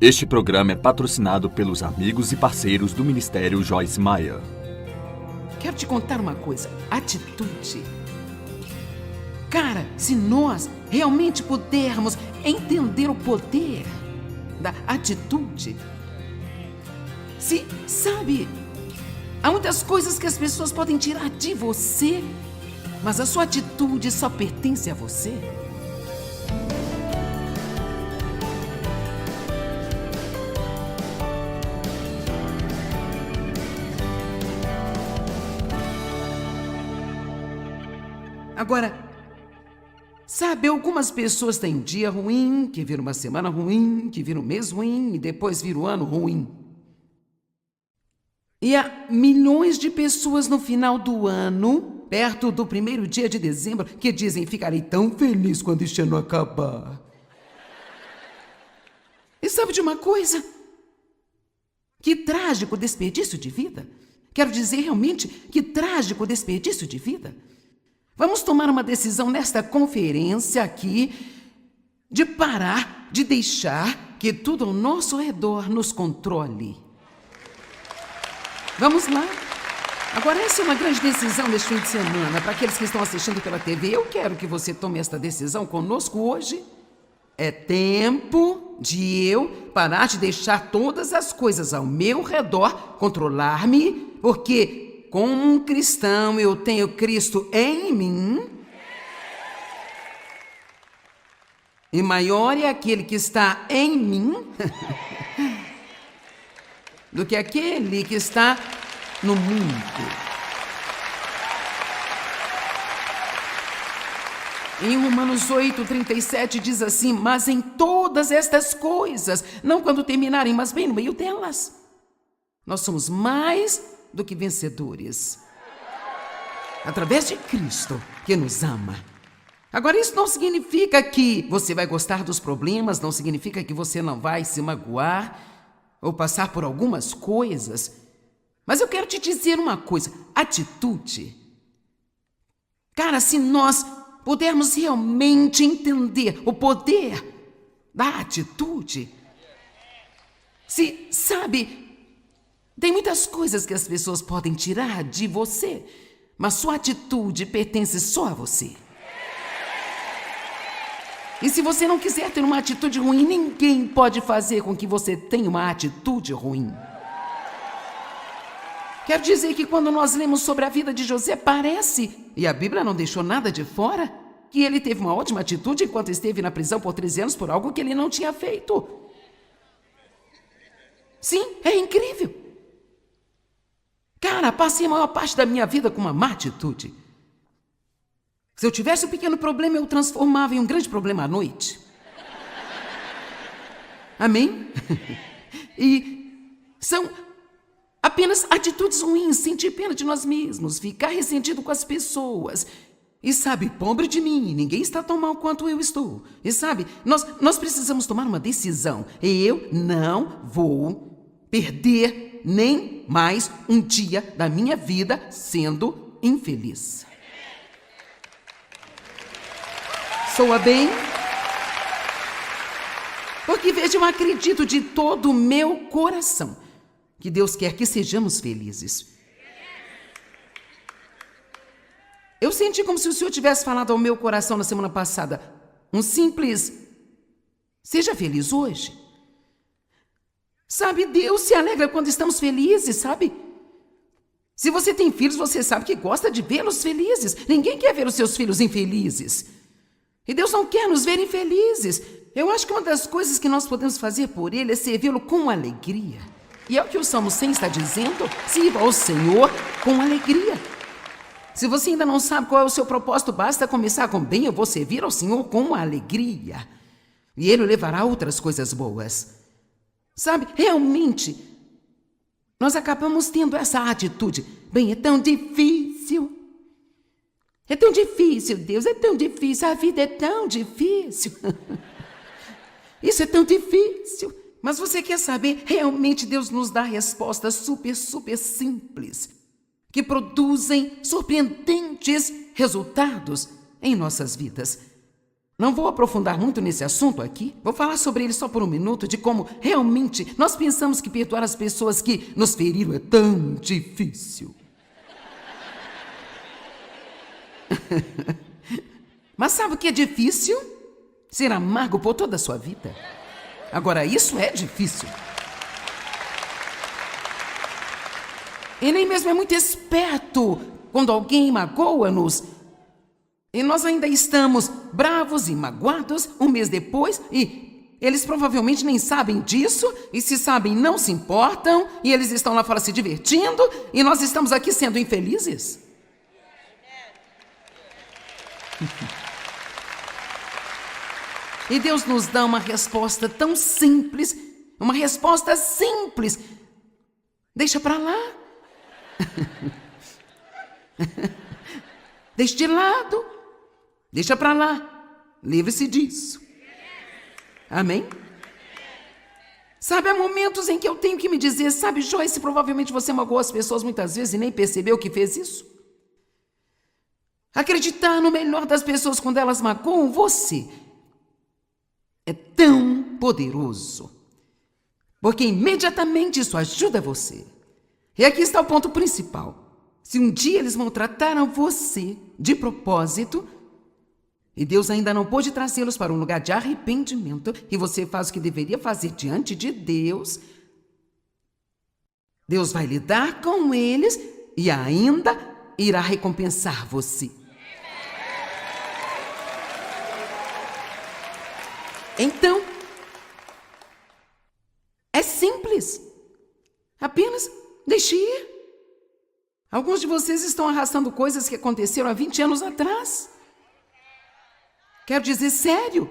Este programa é patrocinado pelos amigos e parceiros do Ministério Joyce Meyer. Quero te contar uma coisa: atitude. Cara, se nós realmente pudermos entender o poder da atitude, sabe, há muitas coisas que as pessoas podem tirar de você, mas a sua atitude só pertence a você. Agora, sabe, algumas pessoas têm um dia ruim, que vira uma semana ruim, que vira um mês ruim e depois vira um ano ruim. E há milhões de pessoas no final do ano, perto do primeiro dia de dezembro, que dizem: ficarei tão feliz quando este ano acabar. E sabe de uma coisa? Que trágico desperdício de vida. Quero dizer, realmente, que trágico desperdício de vida. Vamos tomar uma decisão nesta conferência aqui de parar, de deixar que tudo ao nosso redor nos controle. Vamos lá. Agora, essa é uma grande decisão neste fim de semana. Para aqueles que estão assistindo pela TV, eu quero que você tome esta decisão conosco hoje. É tempo de eu parar de deixar todas as coisas ao meu redor controlar-me, porque como um cristão, eu tenho Cristo em mim. E maior é aquele que está em mim do que aquele que está no mundo. Em Romanos 8:37 diz assim: mas em todas estas coisas, não quando terminarem, mas bem no meio delas, nós somos mais do que vencedores, através de Cristo que nos ama. Agora, isso não significa que você vai gostar dos problemas, não significa que você não vai se magoar ou passar por algumas coisas, mas eu quero te dizer uma coisa: atitude. Cara, se nós pudermos realmente entender o poder da atitude, sabe, tem muitas coisas que as pessoas podem tirar de você, mas sua atitude pertence só a você. E se você não quiser ter uma atitude ruim, ninguém pode fazer com que você tenha uma atitude ruim. Quero dizer que quando nós lemos sobre a vida de José, parece, e a Bíblia não deixou nada de fora, que ele teve uma ótima atitude enquanto esteve na prisão por 13 anos por algo que ele não tinha feito. Sim, é incrível. Cara, passei a maior parte da minha vida com uma má atitude. Se eu tivesse um pequeno problema, eu transformava em um grande problema à noite. Amém? E são apenas atitudes ruins: sentir pena de nós mesmos, ficar ressentido com as pessoas. E sabe, pobre de mim, ninguém está tão mal quanto eu estou. E sabe, nós precisamos tomar uma decisão. Eu não vou perder nem mais um dia da minha vida sendo infeliz. Soa bem? Porque veja, eu acredito de todo o meu coração que Deus quer que sejamos felizes. Eu senti como se o Senhor tivesse falado ao meu coração na semana passada um simples: seja feliz hoje. Sabe, Deus se alegra quando estamos felizes, sabe? Se você tem filhos, você sabe que gosta de vê-los felizes. Ninguém quer ver os seus filhos infelizes. E Deus não quer nos ver infelizes. Eu acho que uma das coisas que nós podemos fazer por Ele é servi-lo com alegria. E é o que o Salmo 100 está dizendo: sirva ao Senhor com alegria. Se você ainda não sabe qual é o seu propósito, basta começar com: bem, eu vou servir ao Senhor com alegria. E Ele levará outras coisas boas. Sabe, realmente, nós acabamos tendo essa atitude: bem, é tão difícil. É tão difícil, Deus, é tão difícil, a vida é tão difícil. Isso é tão difícil. Mas você quer saber, realmente Deus nos dá respostas super simples, que produzem surpreendentes resultados em nossas vidas. Não vou aprofundar muito nesse assunto aqui. Vou falar sobre ele só por um minuto, de como realmente nós pensamos que perdoar as pessoas que nos feriram é tão difícil. Mas sabe o que é difícil? Ser amargo por toda a sua vida. Agora, isso é difícil. E nem mesmo é muito esperto quando alguém magoa-nos. E nós ainda estamos bravos e magoados um mês depois e eles provavelmente nem sabem disso e se sabem não se importam e eles estão lá fora se divertindo e nós estamos aqui sendo infelizes. E Deus nos dá uma resposta tão simples, uma resposta simples. Deixa pra lá. Deixa de lado. Deixa pra lá. Livre-se disso. Amém? Sabe, há momentos em que eu tenho que me dizer, sabe, Joyce, provavelmente você magoou as pessoas muitas vezes e nem percebeu que fez isso. Acreditar no melhor das pessoas quando elas magoam você é tão poderoso. Porque imediatamente isso ajuda você. E aqui está o ponto principal. Se um dia eles maltrataram você de propósito, e Deus ainda não pôde trazê-los para um lugar de arrependimento, e você faz o que deveria fazer diante de Deus, Deus vai lidar com eles e ainda irá recompensar você. Então, é simples. Apenas deixe ir. Alguns de vocês estão arrastando coisas que aconteceram há 20 anos atrás. Quero dizer, sério.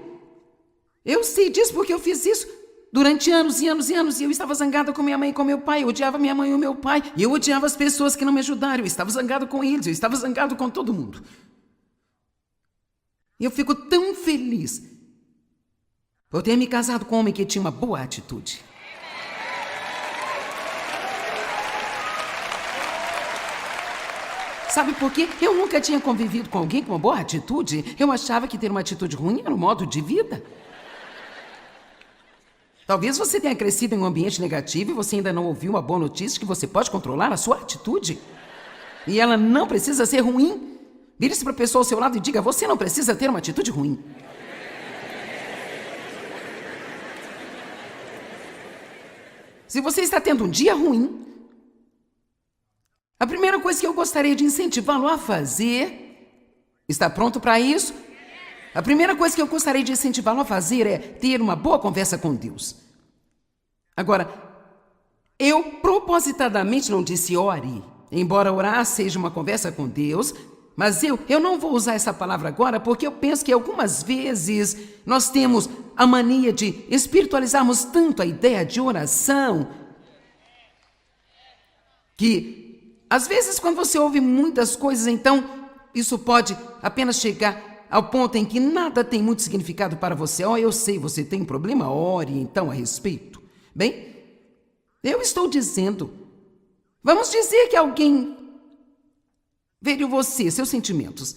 Eu sei disso porque eu fiz isso durante anos e anos e anos. E eu estava zangada com minha mãe e com meu pai. Eu odiava minha mãe e o meu pai. E eu odiava as pessoas que não me ajudaram. Eu estava zangado com eles. Eu estava zangado com todo mundo. E eu fico tão feliz por ter me casado com um homem que tinha uma boa atitude. Sabe por quê? Eu nunca tinha convivido com alguém com uma boa atitude. Eu achava que ter uma atitude ruim era um modo de vida. Talvez você tenha crescido em um ambiente negativo e você ainda não ouviu uma boa notícia de que você pode controlar a sua atitude. E ela não precisa ser ruim. Vire-se para a pessoa ao seu lado e diga, você não precisa ter uma atitude ruim. Se você está tendo um dia ruim, a primeira coisa que eu gostaria de incentivá-lo a fazer, está pronto para isso? A primeira coisa que eu gostaria de incentivá-lo a fazer é ter uma boa conversa com Deus. Agora, eu propositadamente não disse ore, embora orar seja uma conversa com Deus, mas eu não vou usar essa palavra agora porque eu penso que algumas vezes nós temos a mania de espiritualizarmos tanto a ideia de oração que às vezes, quando você ouve muitas coisas, então, isso pode apenas chegar ao ponto em que nada tem muito significado para você. Eu sei, você tem um problema, ore então a respeito. Bem, eu estou dizendo, vamos dizer que alguém feriu você, seus sentimentos.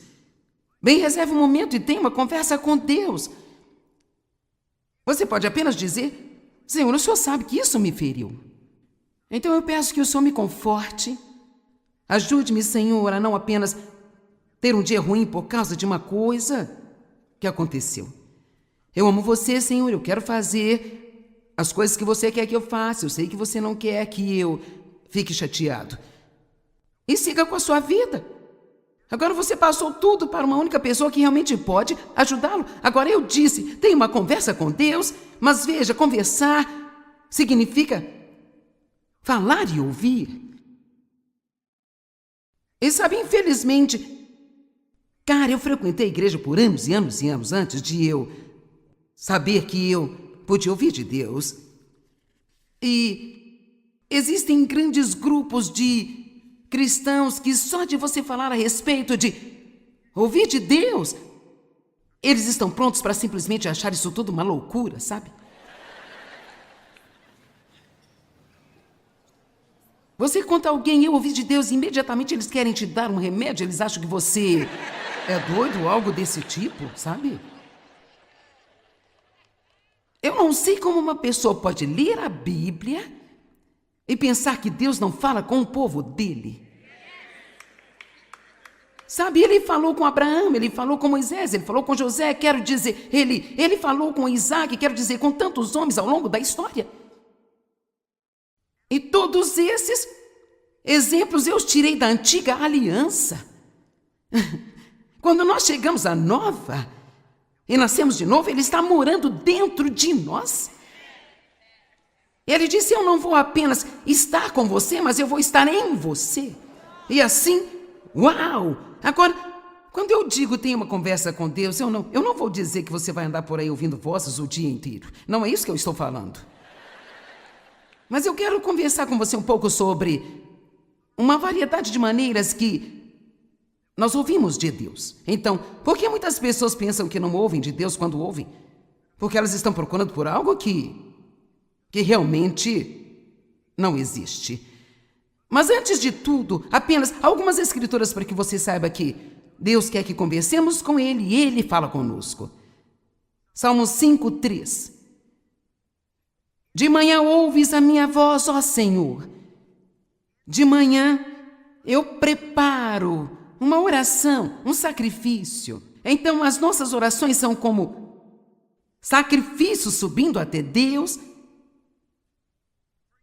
Bem, reserve um momento e tenha uma conversa com Deus. Você pode apenas dizer, Senhor, o Senhor sabe que isso me feriu. Então eu peço que o Senhor me conforte. Ajude-me, Senhor, a não apenas ter um dia ruim por causa de uma coisa que aconteceu. Eu amo você, Senhor, eu quero fazer as coisas que você quer que eu faça. Eu sei que você não quer que eu fique chateado. E siga com a sua vida. Agora você passou tudo para uma única pessoa que realmente pode ajudá-lo. Agora eu disse, tenha uma conversa com Deus, mas veja, conversar significa falar e ouvir. E sabe, infelizmente, cara, eu frequentei a igreja por anos e anos e anos antes de eu saber que eu podia ouvir de Deus. E existem grandes grupos de cristãos que só de você falar a respeito de ouvir de Deus, eles estão prontos para simplesmente achar isso tudo uma loucura, sabe? Você conta a alguém, eu ouvi de Deus, e imediatamente eles querem te dar um remédio, eles acham que você é doido ou algo desse tipo, sabe? não sei como uma pessoa pode ler a Bíblia e pensar que Deus não fala com o povo dele. Sabe, ele falou com Abraão, ele falou com Moisés, ele falou com José, quero dizer, ele falou com Isaac, quero dizer, com tantos homens ao longo da história. E todos esses exemplos eu os tirei da antiga aliança. Quando nós chegamos à nova e nascemos de novo, ele está morando dentro de nós. Ele disse, eu não vou apenas estar com você, mas eu vou estar em você. E assim, uau! Agora, quando eu digo tenha uma conversa com Deus, eu não vou dizer que você vai andar por aí ouvindo vozes o dia inteiro. Não é isso que eu estou falando. Mas eu quero conversar com você um pouco sobre uma variedade de maneiras que nós ouvimos de Deus. Então, por que muitas pessoas pensam que não ouvem de Deus quando ouvem? Porque elas estão procurando por algo que realmente não existe. Mas antes de tudo, apenas algumas escrituras para que você saiba que Deus quer que conversemos com Ele e Ele fala conosco. Salmo 5:3. De manhã ouves a minha voz, ó Senhor. De manhã eu preparo uma oração, um sacrifício. Então as nossas orações são como sacrifícios subindo até Deus.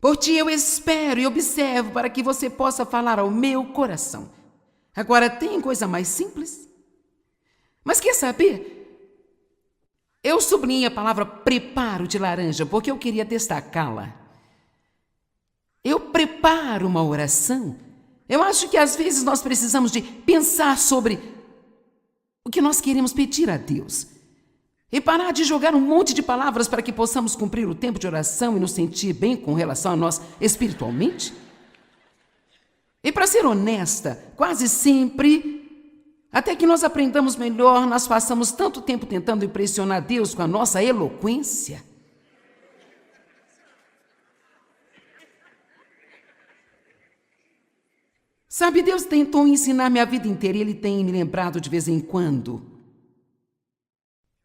Por ti eu espero e observo para que você possa falar ao meu coração. Agora, tem coisa mais simples? Mas quer saber? Eu sublinhei a palavra preparo de laranja porque eu queria destacá-la. Eu preparo uma oração. Eu acho que às vezes nós precisamos de pensar sobre o que nós queremos pedir a Deus. E parar de jogar um monte de palavras para que possamos cumprir o tempo de oração e nos sentir bem com relação a nós espiritualmente. E para ser honesta, quase sempre, até que nós aprendamos melhor, nós passamos tanto tempo tentando impressionar Deus com a nossa eloquência. Sabe, Deus tentou ensinar minha vida inteira e Ele tem me lembrado de vez em quando.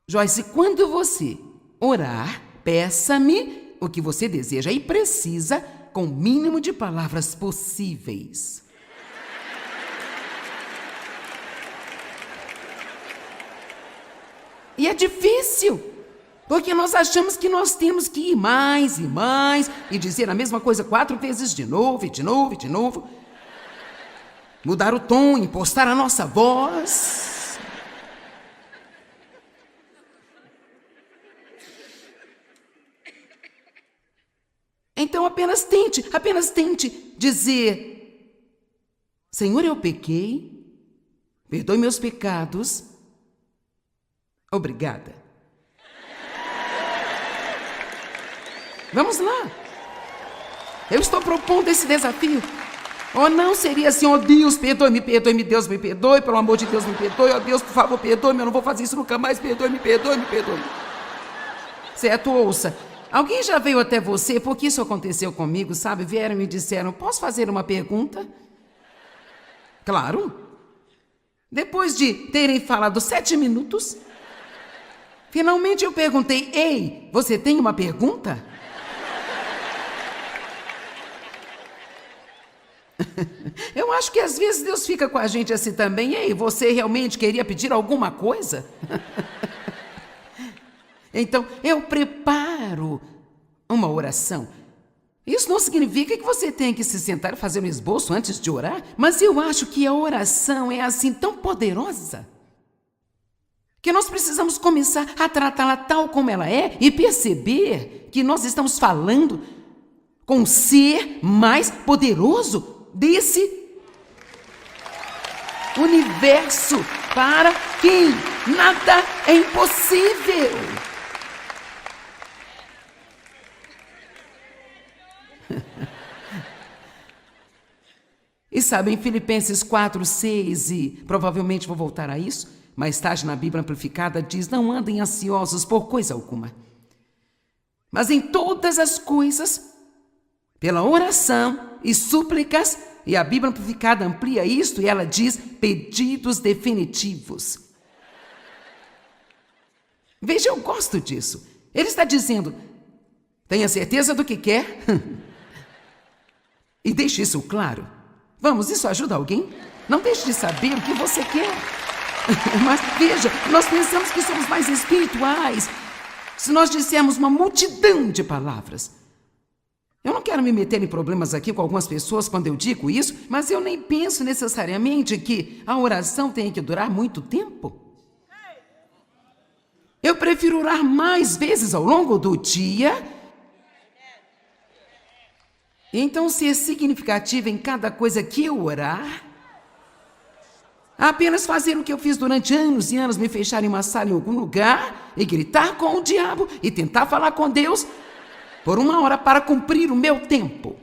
Joyce, quando você orar, peça-me o que você deseja e precisa com o mínimo de palavras possíveis. E é difícil, porque nós achamos que nós temos que ir mais e mais e dizer a mesma coisa 4 vezes de novo e de novo e de novo. Mudar o tom, impostar a nossa voz. Então apenas tente dizer: Senhor, eu pequei, perdoe meus pecados, obrigada. Vamos lá. Eu estou propondo esse desafio. Ou não seria assim: ó Deus, perdoe-me, Deus me perdoe, pelo amor de Deus me perdoe, ó Deus, por favor, perdoe-me, eu não vou fazer isso nunca mais, perdoe-me. Certo? Ouça. Alguém já veio até você, porque isso aconteceu comigo, sabe? Vieram e me disseram: posso fazer uma pergunta? Claro. Depois de terem falado 7 minutos, finalmente eu perguntei: ei, você tem uma pergunta? Eu acho que às vezes Deus fica com a gente assim também. Ei, você realmente queria pedir alguma coisa? Então, eu preparo uma oração. Isso não significa que você tem que se sentar e fazer um esboço antes de orar, mas eu acho que a oração é assim tão poderosa que nós precisamos começar a tratá-la tal como ela é e perceber que nós estamos falando com o ser mais poderoso desse universo, para quem nada é impossível. E sabem, Filipenses 4:6, e provavelmente vou voltar a isso, mais tarde na Bíblia Amplificada diz: não andem ansiosos por coisa alguma, mas em todas as coisas, pela oração e súplicas, e a Bíblia Amplificada amplia isto e ela diz: pedidos definitivos. Veja, eu gosto disso. Ele está dizendo: Tenha certeza do que quer. E deixe isso claro. Vamos, isso ajuda alguém? Não deixe de saber o que você quer. Mas veja, nós pensamos que somos mais espirituais se nós dissermos uma multidão de palavras. Eu não quero me meter em problemas aqui com algumas pessoas quando eu digo isso, mas eu nem penso necessariamente que a oração tenha que durar muito tempo. Eu prefiro orar mais vezes ao longo do dia. Então, ser significativo em cada coisa que eu orar, apenas fazer o que eu fiz durante anos e anos, me fechar em uma sala em algum lugar e gritar com o diabo e tentar falar com Deus por 1 hora para cumprir o meu tempo.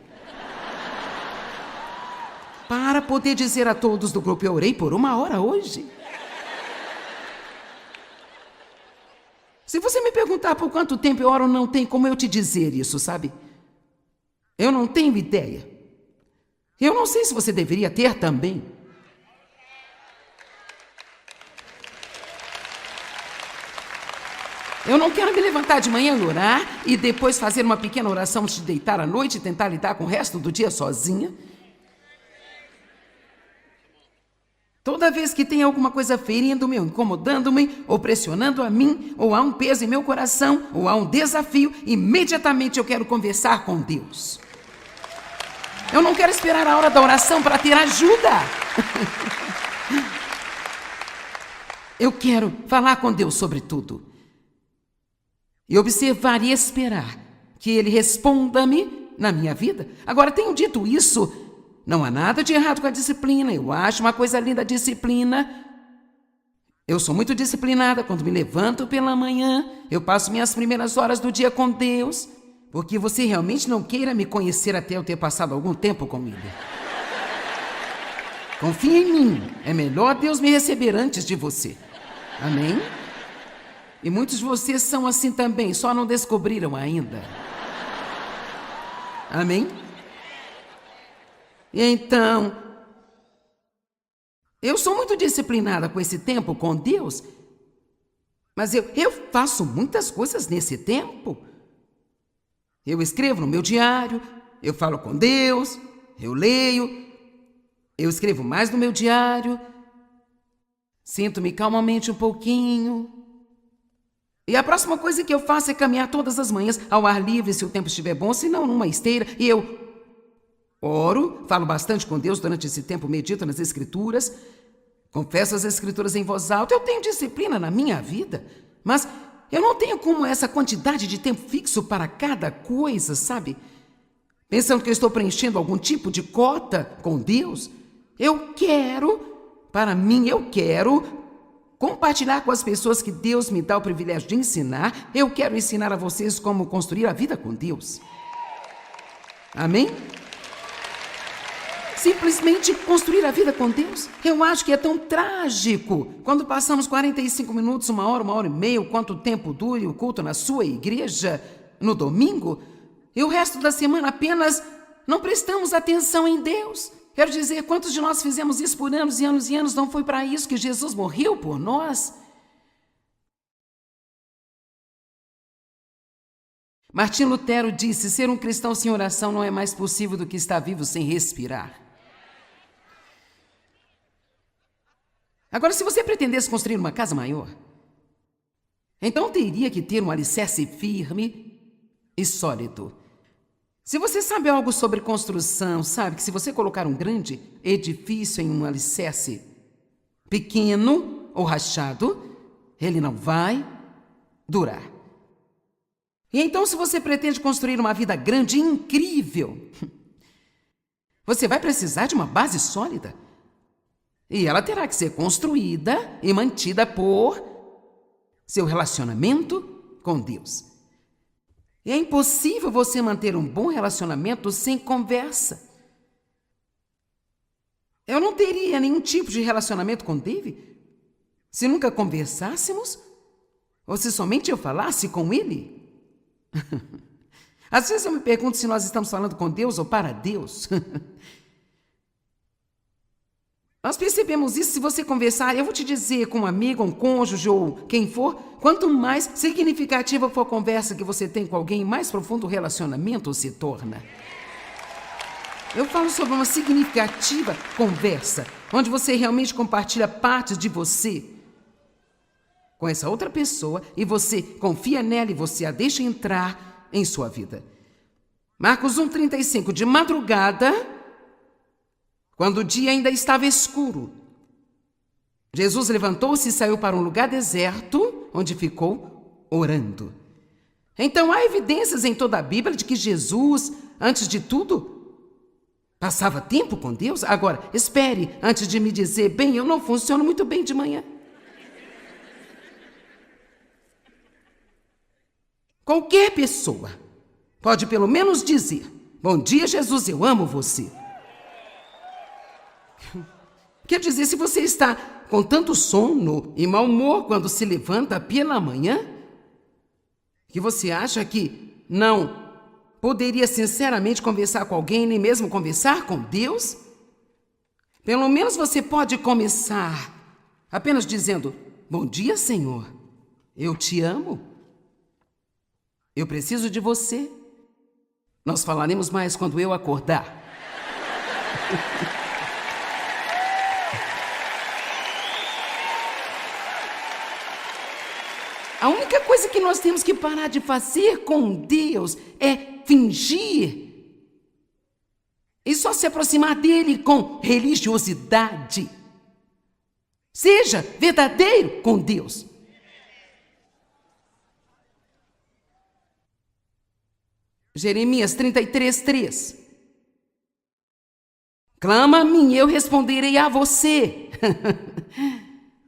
Para poder dizer a todos do grupo, eu orei por 1 hora hoje. Se você me perguntar por quanto tempo eu oro, não tem como eu te dizer isso, sabe? Eu não tenho ideia. Eu não sei se você deveria ter também. Eu não quero me levantar de manhã e orar e depois fazer uma pequena oração antes de deitar à noite e tentar lidar com o resto do dia sozinha. Toda vez que tem alguma coisa ferindo-me, ou incomodando-me, ou pressionando a mim, ou há um peso em meu coração, ou há um desafio, imediatamente eu quero conversar com Deus. Eu não quero esperar a hora da oração para ter ajuda. Eu quero falar com Deus sobre tudo. E observar e esperar que Ele responda-me na minha vida. Agora, tenho dito isso, não há nada de errado com a disciplina. Eu acho uma coisa linda a disciplina. Eu sou muito disciplinada quando me levanto pela manhã. Eu passo minhas primeiras horas do dia com Deus. Porque você realmente não queira me conhecer até eu ter passado algum tempo com Ele. Confia em mim. É melhor Deus me receber antes de você. Amém? E muitos de vocês são assim também, só não descobriram ainda. Amém? E então, eu sou muito disciplinada com esse tempo com Deus, mas eu faço muitas coisas nesse tempo. Eu escrevo no meu diário, eu falo com Deus, eu leio, eu escrevo mais no meu diário, sinto-me calmamente um pouquinho. E a próxima coisa que eu faço é caminhar todas as manhãs ao ar livre, se o tempo estiver bom, se não numa esteira. E eu oro, falo bastante com Deus durante esse tempo, medito nas Escrituras, confesso as Escrituras em voz alta. Eu tenho disciplina na minha vida, mas eu não tenho como essa quantidade de tempo fixo para cada coisa, sabe? Pensando que eu estou preenchendo algum tipo de cota com Deus. Eu quero, para mim, eu quero compartilhar com as pessoas que Deus me dá o privilégio de ensinar. Eu quero ensinar a vocês como construir a vida com Deus. Amém? Simplesmente construir a vida com Deus. Eu acho que é tão trágico quando passamos 45 minutos, 1 hora, 1h30, quanto tempo dure o culto na sua igreja no domingo, e o resto da semana apenas não prestamos atenção em Deus. Quero dizer, quantos de nós fizemos isso por anos e anos e anos? Não foi para isso que Jesus morreu por nós? Martim Lutero disse, ser um cristão sem oração não é mais possível do que estar vivo sem respirar. Agora, se você pretendesse construir uma casa maior, então teria que ter um alicerce firme e sólido. Se você sabe algo sobre construção, sabe que se você colocar um grande edifício em um alicerce pequeno ou rachado, ele não vai durar. E então, se você pretende construir uma vida grande e incrível, você vai precisar de uma base sólida. E ela terá que ser construída e mantida por seu relacionamento com Deus. E é impossível você manter um bom relacionamento sem conversa. Eu não teria nenhum tipo de relacionamento com David se nunca conversássemos ou se somente eu falasse com ele. Às vezes eu me pergunto se nós estamos falando com Deus ou para Deus. Nós percebemos isso se você conversar, eu vou te dizer, com um amigo, um cônjuge ou quem for, quanto mais significativa for a conversa que você tem com alguém, mais profundo o relacionamento se torna. Eu falo sobre uma significativa conversa, onde você realmente compartilha partes de você com essa outra pessoa e você confia nela e você a deixa entrar em sua vida. Marcos 1,35, de madrugada, quando o dia ainda estava escuro, Jesus levantou-se e saiu para um lugar deserto, onde ficou orando. Então há evidências em toda a Bíblia de que Jesus, antes de tudo, passava tempo com Deus? Agora, espere, antes de me dizer, bem, eu não funciono muito bem de manhã. Qualquer pessoa pode pelo menos dizer, bom dia, Jesus, eu amo você. Quer dizer, se você está com tanto sono e mau humor quando se levanta pela manhã, que você acha que não poderia sinceramente conversar com alguém, nem mesmo conversar com Deus? Pelo menos você pode começar apenas dizendo, bom dia, Senhor, eu te amo, eu preciso de você. Nós falaremos mais quando eu acordar. A única coisa que nós temos que parar de fazer com Deus é fingir e só se aproximar dele com religiosidade. Seja verdadeiro com Deus. Jeremias 33:3. Clama a mim, eu responderei a você.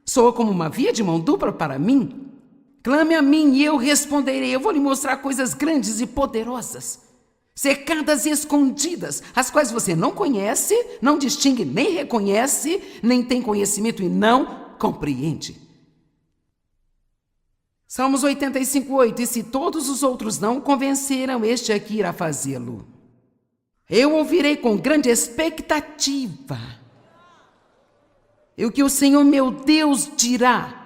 Soa como uma via de mão dupla para mim. Clame a mim e eu responderei. Eu vou lhe mostrar coisas grandes e poderosas, secadas e escondidas, as quais você não conhece, não distingue, nem reconhece, nem tem conhecimento e não compreende. Salmos 85:8. E se todos os outros não o convenceram, este aqui irá fazê-lo. Eu ouvirei com grande expectativa e o que o Senhor meu Deus dirá,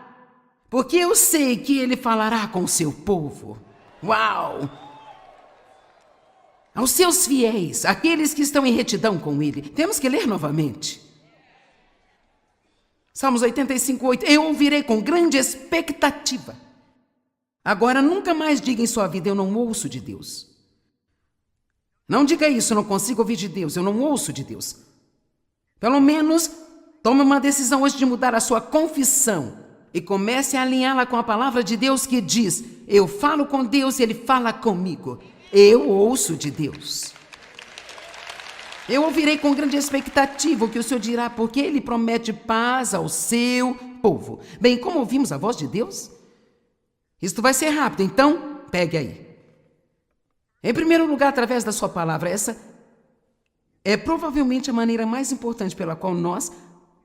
porque eu sei que Ele falará com o seu povo. Uau! Aos seus fiéis, aqueles que estão em retidão com Ele. Temos que ler novamente. Salmos 85:8. Eu ouvirei com grande expectativa. Agora, nunca mais diga em sua vida, eu não ouço de Deus. Não diga isso, eu não consigo ouvir de Deus, eu não ouço de Deus. Pelo menos, tome uma decisão hoje de mudar a sua confissão e comece a alinhá-la com a palavra de Deus que diz, eu falo com Deus e Ele fala comigo. Eu ouço de Deus. Eu ouvirei com grande expectativa o que o Senhor dirá, porque Ele promete paz ao seu povo. Bem, como ouvimos a voz de Deus? Isto vai ser rápido, então pegue aí. Em primeiro lugar, através da sua palavra, essa é provavelmente a maneira mais importante pela qual nós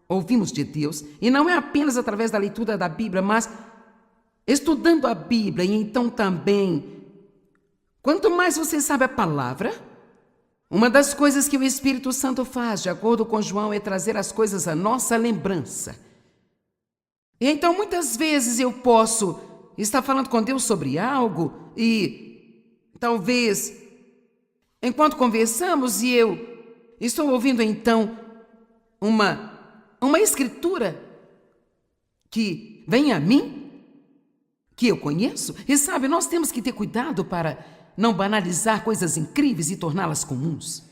ouvimos de Deus, e não é apenas através da leitura da Bíblia, mas estudando a Bíblia, e então também, quanto mais você sabe a palavra, uma das coisas que o Espírito Santo faz, de acordo com João, é trazer as coisas à nossa lembrança. E então, muitas vezes eu posso estar falando com Deus sobre algo e talvez, enquanto conversamos, e eu estou ouvindo então uma escritura que vem a mim, que eu conheço. E sabe, nós temos que ter cuidado para não banalizar coisas incríveis e torná-las comuns.